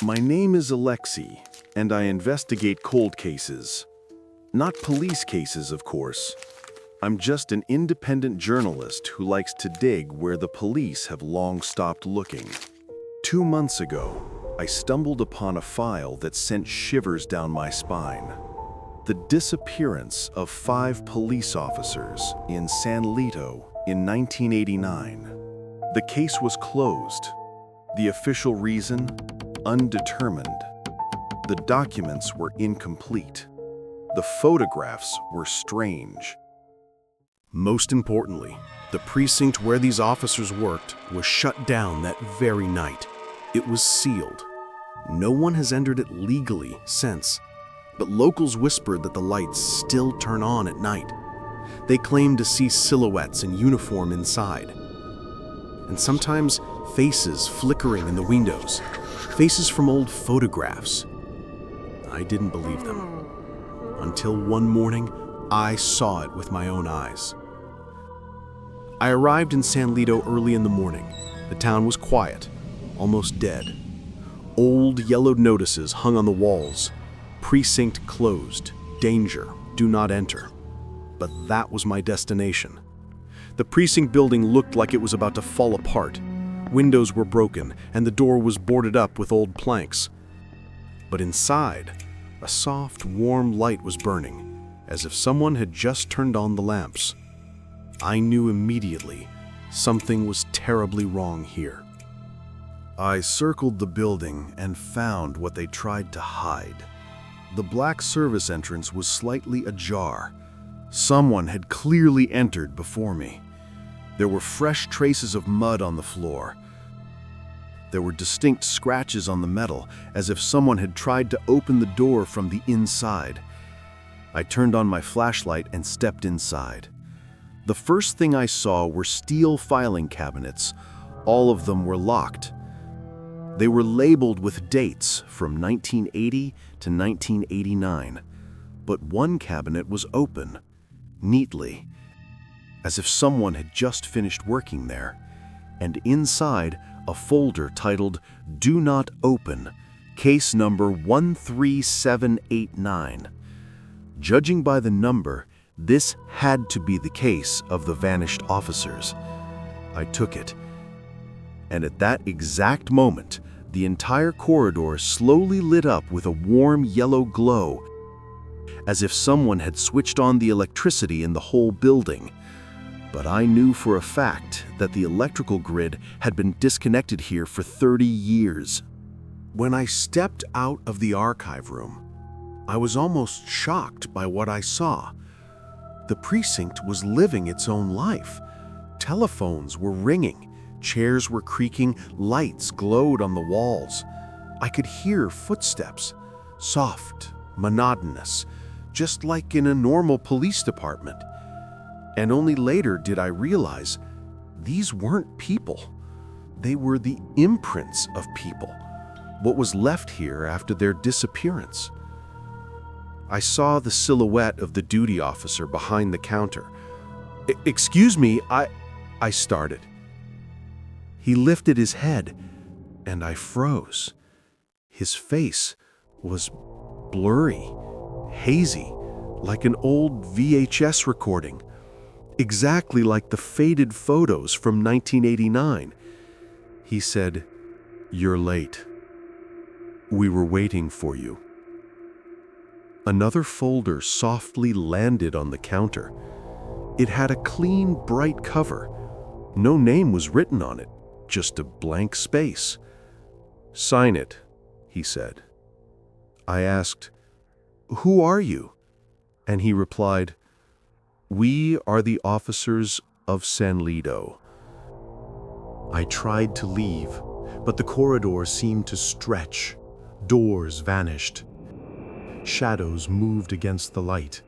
My name is Alexei, and I investigate cold cases. Not police cases, of course. I'm just an independent journalist who likes to dig where the police have long stopped looking. 2 months ago, I stumbled upon a file that sent shivers down my spine. The disappearance of 5 police officers in San Lito in 1989. The case was closed. The official reason? Undetermined. The documents were incomplete. The photographs were strange. Most importantly, the precinct where these officers worked was shut down that very night. It was sealed. No one has entered it legally since, but locals whispered that the lights still turn on at night. They claim to see silhouettes in uniform inside, and sometimes faces flickering in the windows, faces from old photographs. I didn't believe them, until one morning I saw it with my own eyes. I arrived in San Lito early in the morning. The town was quiet, almost dead. Old yellowed notices hung on the walls. Precinct closed. Danger. Do not enter. But that was my destination. The precinct building looked like it was about to fall apart. Windows were broken, and the door was boarded up with old planks. But inside, a soft, warm light was burning, as if someone had just turned on the lamps. I knew immediately something was terribly wrong here. I circled the building and found what they tried to hide. The black service entrance was slightly ajar. Someone had clearly entered before me. There were fresh traces of mud on the floor. There were distinct scratches on the metal, as if someone had tried to open the door from the inside. I turned on my flashlight and stepped inside. The first thing I saw were steel filing cabinets. All of them were locked. They were labeled with dates from 1980 to 1989, but one cabinet was open, neatly, as if someone had just finished working there, and inside a folder titled "Do Not Open, Case Number 13789. Judging by the number, this had to be the case of the vanished officers. I took it, and at that exact moment, the entire corridor slowly lit up with a warm yellow glow, as if someone had switched on the electricity in the whole building. But I knew for a fact that the electrical grid had been disconnected here for 30 years. When I stepped out of the archive room, I was almost shocked by what I saw. The precinct was living its own life. Telephones were ringing, chairs were creaking, lights glowed on the walls. I could hear footsteps, soft, monotonous, just like in a normal police department. And only later did I realize these weren't people. They were the imprints of people, what was left here after their disappearance. I saw the silhouette of the duty officer behind the counter. "Excuse me, I started. He lifted his head, and I froze. His face was blurry, hazy, like an old VHS recording, exactly like the faded photos from 1989. He said, "You're late. We were waiting for you." Another folder softly landed on the counter. It had a clean, bright cover. No name was written on it, just a blank space. "Sign it," he said. I asked, "Who are you?" And he replied, "We are the officers of San Lito." I tried to leave, but the corridor seemed to stretch. Doors vanished. Shadows moved against the light.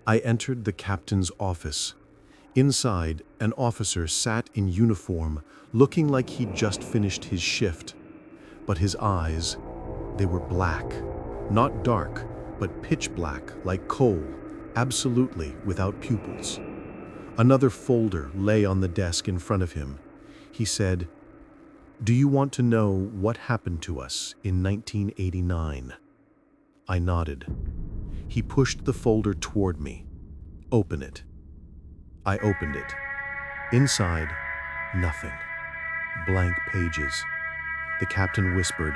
I entered the captain's office. Inside, an officer sat in uniform, looking like he'd just finished his shift. But his eyes, they were black. Not dark, but pitch black, like coal, absolutely without pupils. Another folder lay on the desk in front of him. He said, Do you want to know what happened to us in 1989? I nodded. He pushed the folder toward me. Open it. I opened it. Inside, nothing. Blank pages. The captain whispered,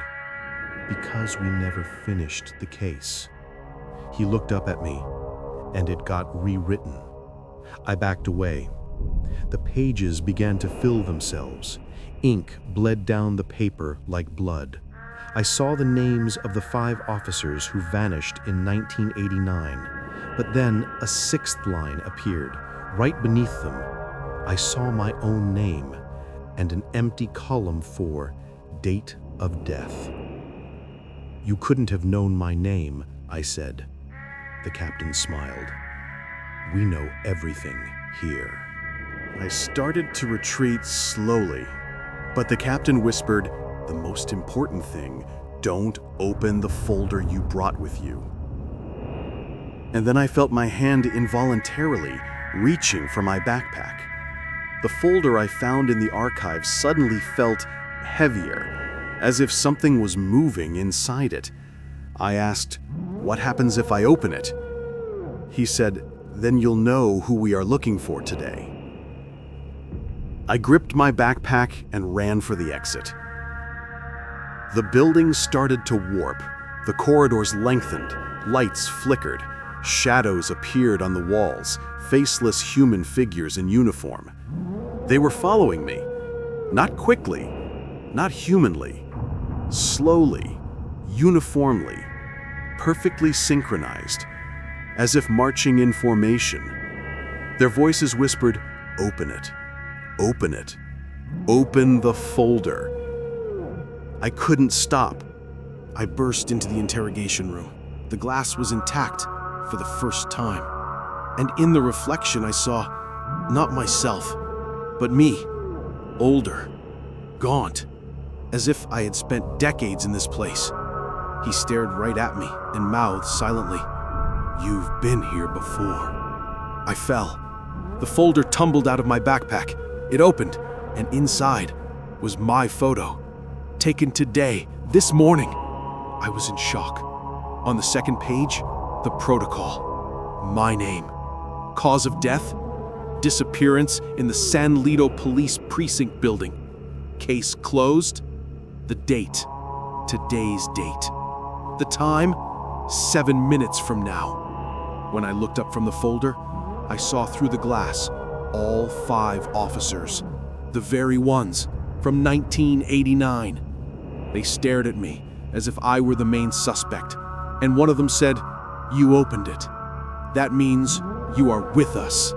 "Because we never finished the case." He looked up at me, and it got rewritten. I backed away. The pages began to fill themselves. Ink bled down the paper like blood. I saw the names of the 5 officers who vanished in 1989, but then a 6th line appeared. Right beneath them, I saw my own name and an empty column for date of death. "You couldn't have known my name," I said. The captain smiled. "We know everything here." I started to retreat slowly, but the captain whispered, "The most important thing, don't open the folder you brought with you." And then I felt my hand involuntarily reaching for my backpack. The folder I found in the archive suddenly felt heavier, as if something was moving inside it. I asked, "What happens if I open it?" He said, "Then you'll know who we are looking for today." I gripped my backpack and ran for the exit. The building started to warp. The corridors lengthened, lights flickered, shadows appeared on the walls, faceless human figures in uniform. They were following me, not quickly, not humanly, slowly, uniformly, perfectly synchronized, as if marching in formation. Their voices whispered, "Open it. Open it. Open the folder." I couldn't stop. I burst into the interrogation room. The glass was intact for the first time. And in the reflection I saw, not myself, but me, older, gaunt, as if I had spent decades in this place. He stared right at me and mouthed silently, "You've been here before." I fell. The folder tumbled out of my backpack. It opened, and inside was my photo, taken today, this morning. I was in shock. On the second page, the protocol. My name. Cause of death? Disappearance in the San Lito police precinct building. Case closed. The date. Today's date. The time? 7 minutes from now. When I looked up from the folder, I saw through the glass all 5 officers, the very ones from 1989. They stared at me as if I were the main suspect, and one of them said, "You opened it. That means you are with us."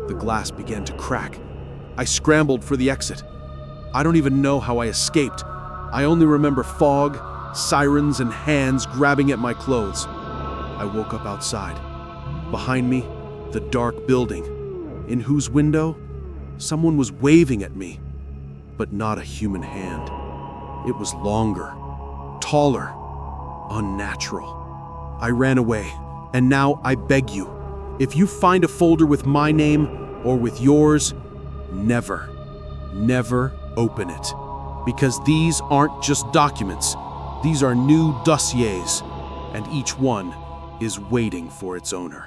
The glass began to crack. I scrambled for the exit. I don't even know how I escaped. I only remember fog, sirens, and hands grabbing at my clothes. I woke up outside. Behind me, the dark building, in whose window someone was waving at me, but not a human hand. It was longer, taller, unnatural. I ran away, and now I beg you, if you find a folder with my name or with yours, never, never open it. Because these aren't just documents, these are new dossiers, and each one is waiting for its owner.